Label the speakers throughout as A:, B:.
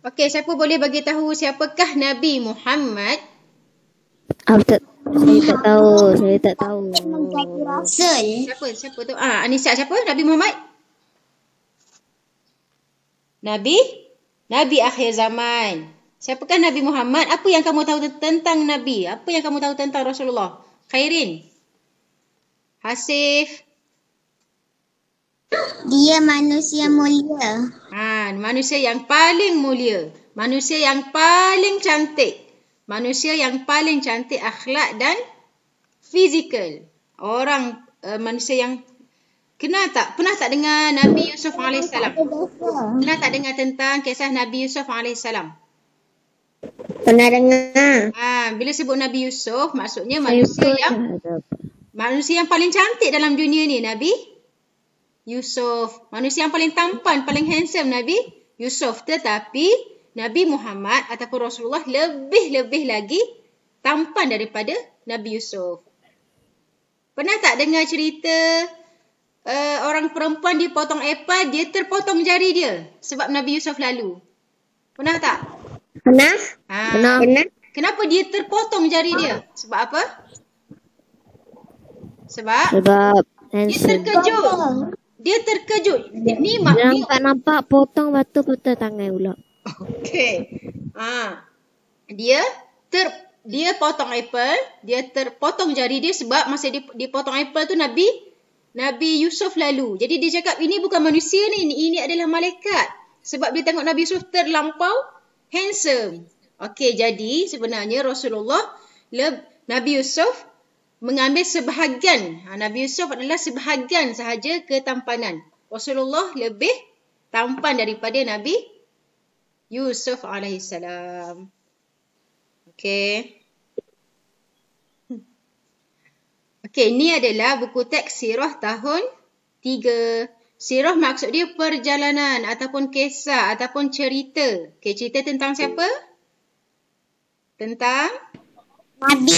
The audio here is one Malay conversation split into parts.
A: Okey, siapa boleh bagi tahu siapakah Nabi Muhammad?
B: Saya tak tahu. Saya tak tahu.
C: Rasul.
A: Siapa tu? Anissa, siapa? Nabi Muhammad? Nabi akhir zaman. Siapakah Nabi Muhammad? Apa yang kamu tahu tentang Nabi? Apa yang kamu tahu tentang Rasulullah? Khairin. Hasif.
C: Dia manusia mulia.
A: Manusia yang paling mulia. Manusia yang paling cantik. Manusia yang paling cantik akhlak dan fizikal. Manusia yang pernah tak dengar Nabi Yusuf AS? Pernah tak dengar tentang kisah Nabi Yusuf AS?
C: Pernah dengar.
A: Bila sebut Nabi Yusuf, maksudnya manusia yang paling cantik dalam dunia ni, Nabi Yusuf. Manusia yang paling tampan, paling handsome, Nabi Yusuf. Tetapi Nabi Muhammad ataupun Rasulullah lebih lagi tampan daripada Nabi Yusuf. Pernah tak dengar cerita orang perempuan dipotong apple, dia terpotong jari dia sebab Nabi Yusuf lalu? Pernah tak?
C: Pernah?
B: Pernah.
A: Kenapa dia terpotong jari dia? Sebab apa? Sebab dia terkejut. Dia terkejut. Ni
B: nampak potong batu patah tangan pula.
A: Okey. Dia potong apple, dia terpotong jari dia sebab masa dipotong apple tu Nabi Yusuf lalu. Jadi dia cakap ini bukan manusia ni, ini adalah malaikat. Sebab dia tengok Nabi Yusuf terlampau handsome. Okey, jadi sebenarnya Nabi Yusuf mengambil sebahagian. Nabi Yusuf adalah sebahagian sahaja ketampanan. Rasulullah lebih tampan daripada Nabi Yusuf alaihissalam. Okey. Okey, ini adalah buku teks sirah tahun 3. Sirah maksud dia perjalanan ataupun kisah ataupun cerita. Okey, cerita tentang siapa? Tentang
C: Nabi.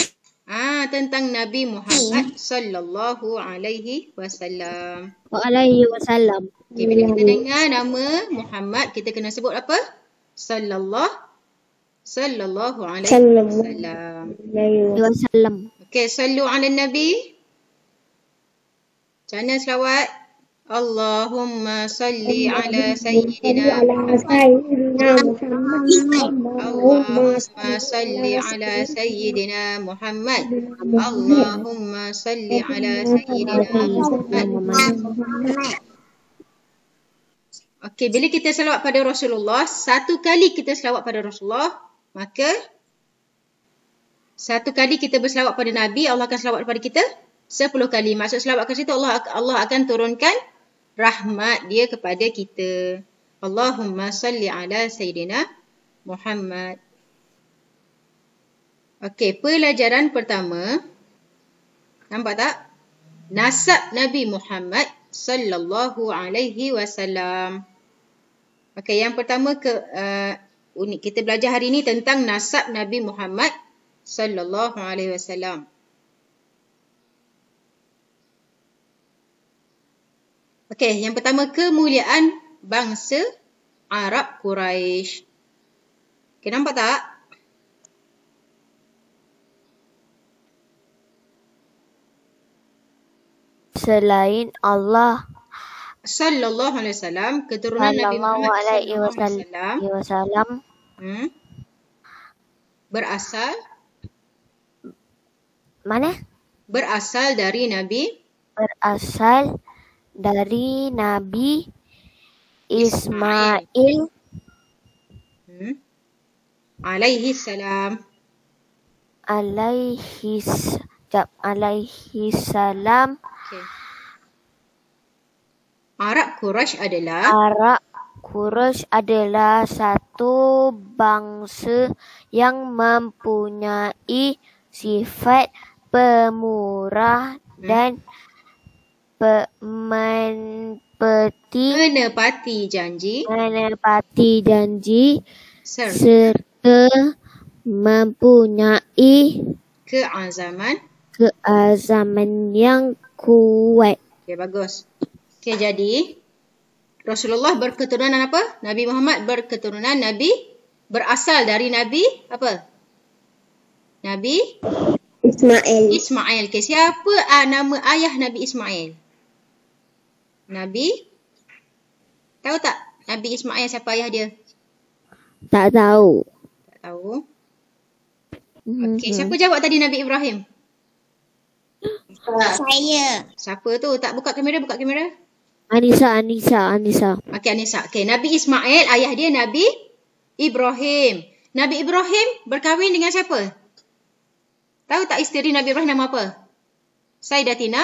A: Tentang Nabi Muhammad sallallahu alaihi wasallam. Okey, bila kita dengar nama Muhammad, kita kena sebut apa? Sallallahu alaihi wasallam. Okey, sallu ala Nabi. Macam mana selawat? Allahumma salli ala Sayyidina Muhammad. Allahumma salli ala Sayyidina Muhammad. Allahumma salli ala Sayyidina Muhammad. Okey, bila kita selawat pada Rasulullah, satu kali kita selawat pada Rasulullah, maka satu kali kita berselawat pada Nabi, Allah akan selawat kepada kita 10 kali. Maksud selawat kat situ, Allah akan turunkan rahmat dia kepada kita. Allahumma salli ala Sayyidina Muhammad. Okey, pelajaran pertama. Nampak tak? Nasab Nabi Muhammad sallallahu alaihi wasallam. Okey, yang pertama kita belajar hari ini tentang nasab Nabi Muhammad sallallahu alaihi wasallam. Okey, yang pertama kemuliaan bangsa Arab Quraisy. Okey, nampak tak?
B: Selain Allah
A: sallallahu alaihi wasallam, keturunan Nabi Muhammad sallallahu alaihi wasallam berasal
B: mana?
A: Berasal dari Nabi
B: Ismail
A: alaihi salam.
B: Alaihi salam.
A: Okay. Arab Quraisy
B: adalah satu bangsa yang mempunyai sifat pemurah dan menepati janji serta mempunyai keazaman yang kuat.
A: Okey, bagus. Okey, jadi Rasulullah berketurunan apa? Nabi Muhammad berketurunan Nabi berasal dari Nabi apa? Nabi
C: Ismail.
A: Ismail. Okey, siapa nama ayah Nabi Ismail? Nabi tahu tak? Nabi Ismail siapa ayah dia?
B: Tak tahu.
A: Tak tahu. Okey, siapa jawab tadi Nabi Ibrahim?
C: Saya.
A: Siapa tu? Tak buka kamera, buka kamera.
B: Anissa.
A: Okey, Anissa. Okey, Nabi Ismail, ayah dia Nabi Ibrahim. Nabi Ibrahim berkahwin dengan siapa? Tahu tak isteri Nabi Ibrahim nama apa? Sayyidatina?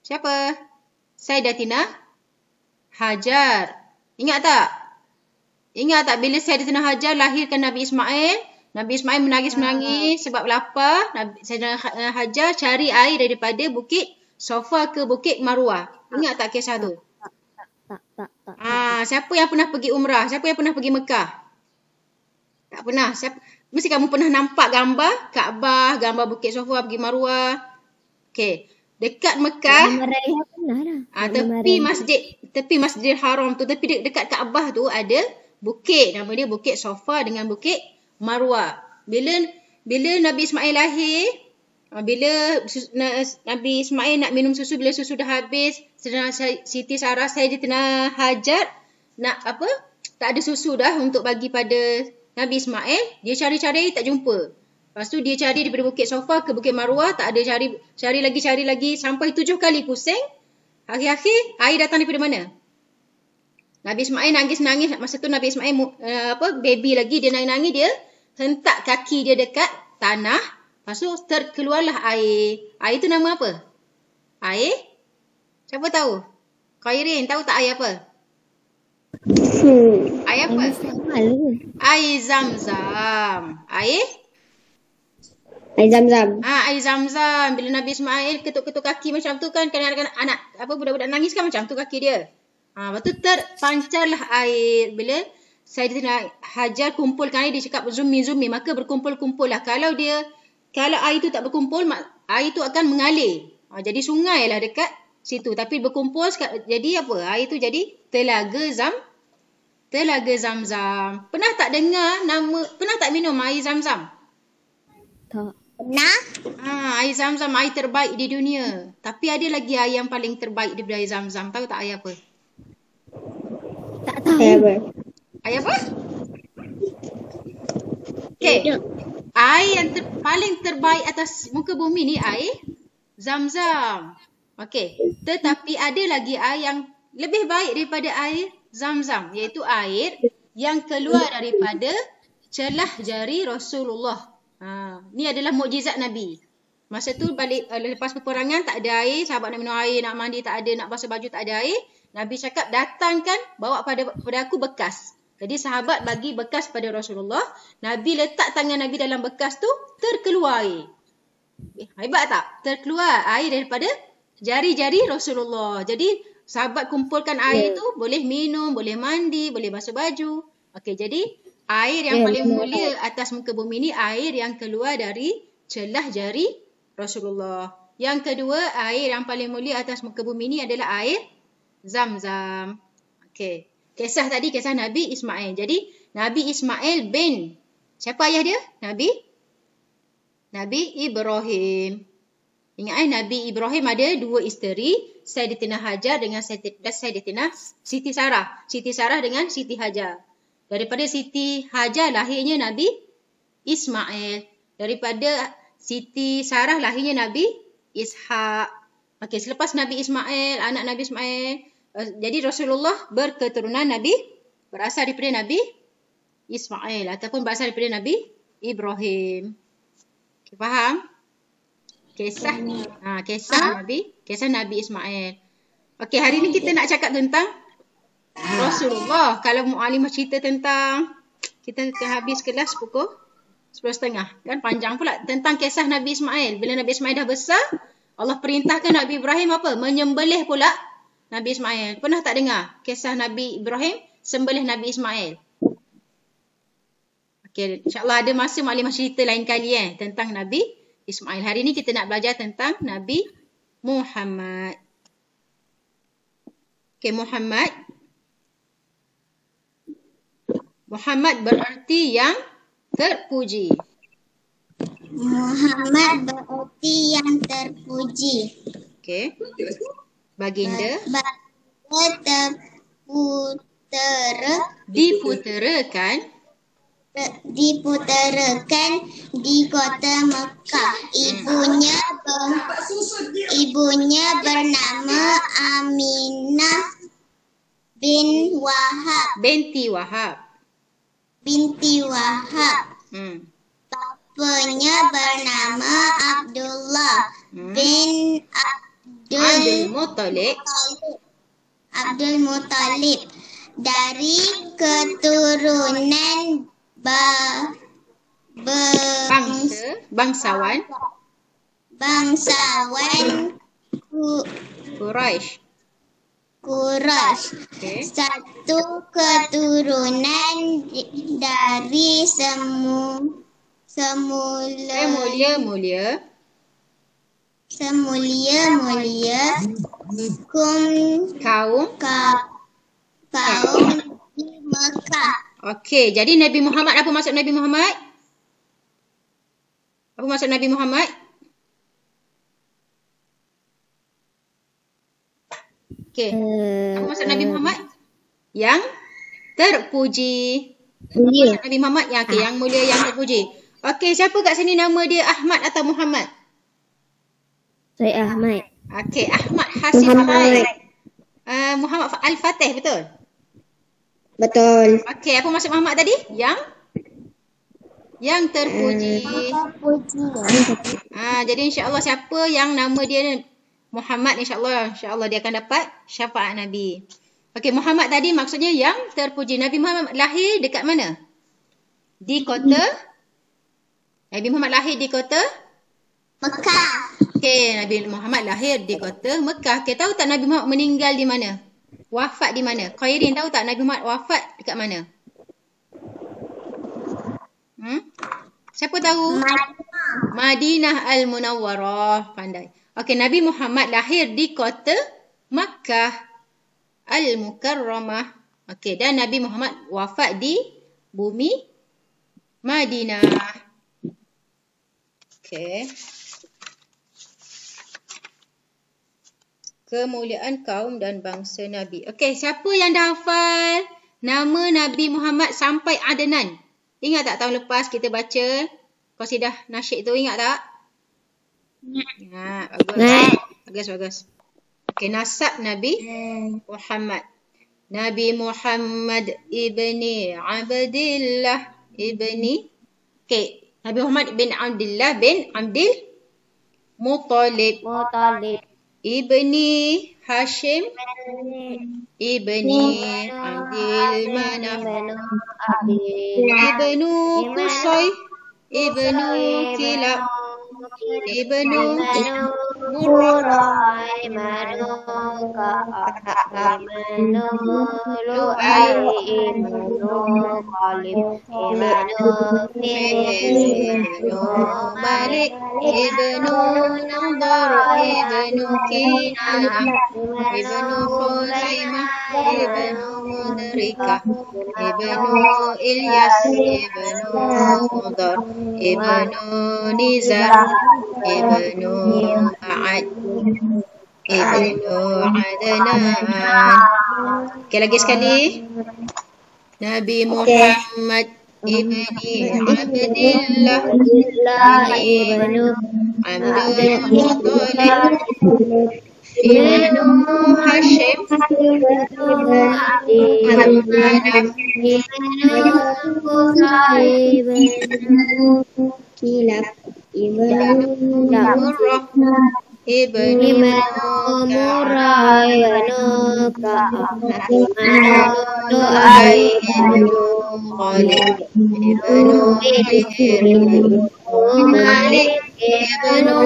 A: Siapa? Sayyidatina Hajar. Ingat tak? Ingat tak bila Sayyidatina Hajar lahirkan Nabi Ismail? Nabi Ismail menangis-menangis sebab lapar. Sayyidatina Hajar cari air daripada bukit Safa ke bukit Marwah. Ingat tak kisah tu?
B: Tak.
A: Siapa yang pernah pergi umrah? Siapa yang pernah pergi Mekah? Tak pernah. Mesti kamu pernah nampak gambar Kaabah, gambar bukit Safa, pergi Marwah. Okey. Dekat Mekah, tepi Masjidil Haram tu, tepi dekat Kaabah tu ada bukit, nama dia Bukit Safa dengan Bukit Marwah. Bila Nabi Ismail lahir, bila Nabi Ismail nak minum susu, bila susu dah habis, Siti Sarah Sayyidatina Hajar nak apa? Tak ada susu dah untuk bagi pada Nabi Ismail, dia cari-cari tak jumpa. Lepas tu dia cari daripada Bukit Safa ke Bukit Marwah, tak ada, cari lagi sampai 7 kali pusing. Akhir-akhir air datang daripada mana? Nabi Ismail nangis-nangis. Masa tu Nabi Ismail baby lagi, dia nangis-nangis, dia hentak kaki dia dekat tanah. Lepas tu terkeluarlah air. Air tu nama apa? Air? Siapa tahu? Khairin tahu tak air apa? Air apa? Air Zamzam. Air
C: Zam-zam.
A: air Zamzam. Bila Nabi Ismail ketuk-ketuk kaki macam tu kan, kadang-kadang anak budak-budak nangis kan macam tu kaki dia. Lepas tu terpancarlah air. Bila Sayyidatina Hajar kumpulkan air, dia cakap zumi, maka berkumpul-kumpul lah. Kalau air tu tak berkumpul, air tu akan mengalir. Jadi sungai lah dekat situ. Tapi berkumpul, jadi apa? Air tu jadi Telaga Zamzam. Pernah tak dengar pernah tak minum air Zamzam?
B: Tak.
C: Pernah?
A: Air Zamzam air terbaik di dunia. Tapi ada lagi air yang paling terbaik daripada air Zamzam. Tahu tak air apa?
B: Tak tahu.
A: Air apa? Okey. Air yang paling terbaik atas muka bumi ni air Zamzam. Okey. Tetapi ada lagi air yang lebih baik daripada air Zamzam, iaitu air yang keluar daripada celah jari Rasulullah. Ni adalah mukjizat Nabi. Masa tu balik lepas peperangan tak ada air, sahabat nak minum air, nak mandi tak ada, nak basuh baju tak ada air. Nabi cakap, datangkan, bawa pada aku bekas. Jadi sahabat bagi bekas pada Rasulullah. Nabi letak tangan Nabi dalam bekas tu, terkeluar air. Hebat tak? Terkeluar air daripada jari-jari Rasulullah. Jadi sahabat kumpulkan air tu, boleh minum, boleh mandi, boleh basuh baju. Okey, jadi air yang paling mulia atas muka bumi ni air yang keluar dari celah jari Rasulullah. Yang kedua, air yang paling mulia atas muka bumi ni adalah air Zamzam. Okey. Kisah tadi kisah Nabi Ismail. Jadi Nabi Ismail bin siapa ayah dia? Nabi Ibrahim. Ingat Nabi Ibrahim ada 2 isteri, Sayyidatina Hajar dengan Sayyidatina Siti Sarah. Siti Sarah dengan Siti Hajar. Daripada Siti Hajar lahirnya Nabi Ismail. Daripada Siti Sarah lahirnya Nabi Ishaq. Okey, selepas Nabi Ismail, anak Nabi Ismail, jadi Rasulullah berketurunan Nabi, berasal daripada Nabi Ismail ataupun berasal daripada Nabi Ibrahim. Okay, faham? Kisah Nabi Ismail. Okey, hari ni kita nak cakap tentang Rasulullah. Kalau Mu'alimah cerita tentang, kita akan habis kelas pukul 10.30. Kan panjang pula tentang kisah Nabi Ismail. Bila Nabi Ismail dah besar, Allah perintahkan Nabi Ibrahim apa? Menyembelih pula Nabi Ismail. Pernah tak dengar kisah Nabi Ibrahim sembelih Nabi Ismail? Okey, insya-Allah ada masa Mu'alimah cerita lain kali tentang Nabi Ismail. Hari ni kita nak belajar tentang Nabi Muhammad. Okey, Muhammad. Muhammad berarti yang terpuji.
C: Muhammad berarti yang terpuji.
A: Okey. Baginda diputerakan
C: di kota Mekah. Ibunya bernama Aminah
A: binti Wahab.
C: Bapaknya bernama Abdullah bin Abdul Muttalib dari keturunan
A: bangsawan Quraisy. Okay.
C: Satu keturunan dari semulia kaum di Mekah.
A: Okey, jadi Nabi Muhammad, apa maksud Nabi Muhammad? Apa maksud Nabi Muhammad? Okey, apa maksud Nabi Muhammad? Yang terpuji.
B: Mulia.
A: Nabi Muhammad yang yang mulia, yang terpuji. Okey, siapa kat sini nama dia Ahmad atau Muhammad?
B: Saya Ahmad.
A: Okey, Ahmad Hasim Khair. Muhammad Al-Fatih, betul?
C: Betul.
A: Okey, apa maksud Muhammad tadi? Yang terpuji. Jadi insya-Allah siapa yang nama dia Muhammad, insya-Allah dia akan dapat syafaat Nabi. Okey, Muhammad tadi maksudnya yang terpuji. Nabi Muhammad lahir dekat mana? Di kota? Nabi Muhammad lahir di kota?
C: Mekah.
A: Okey, Nabi Muhammad lahir di kota Mekah. Okey, tahu tak Nabi Muhammad meninggal di mana? Wafat di mana? Khairin, tahu tak Nabi Muhammad wafat dekat mana? Siapa tahu? Madinah Al-Munawwarah. Pandai. Okey, Nabi Muhammad lahir di kota Makkah Al-Mukarramah. Okey, dan Nabi Muhammad wafat di bumi Madinah. Okey. Kemuliaan kaum dan bangsa Nabi. Okey, siapa yang dah hafal nama Nabi Muhammad sampai Adnan? Ingat tak tahun lepas kita baca qasidah nasyid tu, ingat tak? Ingat. Bagus. Okey, nasab Nabi Muhammad. Nabi Muhammad ibni Abdillah ibni. Okey, Nabi Muhammad bin Abdillah bin Abdil Muttalib. Ibni Hashim ibni Abdil Manaf ibnu Qusay ibnu Kilab ibnu Murrah ibnu Lu'ay ibnu Qalib ibnu Malik ibnu Nadar ibnu Kinanah ibnu Khulaimah ibnu Mudrikah ibnu Ilyas ibnu Mudar ibnu Nizar ibnu Ma'ad ibnu Adnan. Okey, lagi sekali. Nabi Muhammad ibni Abdillah ibnu Abdul Muttalib ibnu Hashim ibnu Manaf ibnu
C: Kilab
A: ibnu Murrah ibnu Murrah ibnu Lu'ay ibnu Qalib ibnu Malik ibnu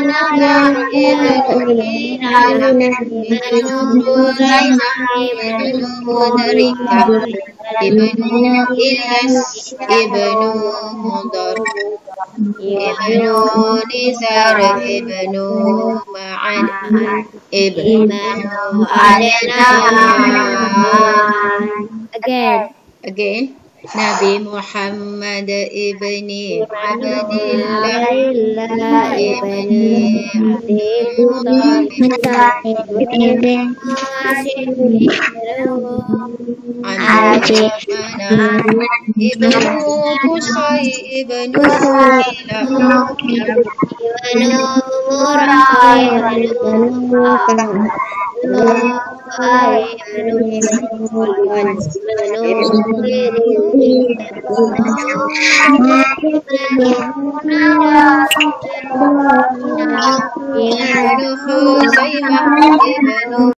A: Nadar ibnu Kinanah ibnu Khulaimah ibnu Mudrikah ibnu Ilyas ibnu Mudar ibnu Nizar ibnu Ma'ad ibnu Adnan.
B: Again.
A: Nabi Muhammad ibni Abdillah ibni Abdul ibnu Qusay ibnu Khuzaimah ibnu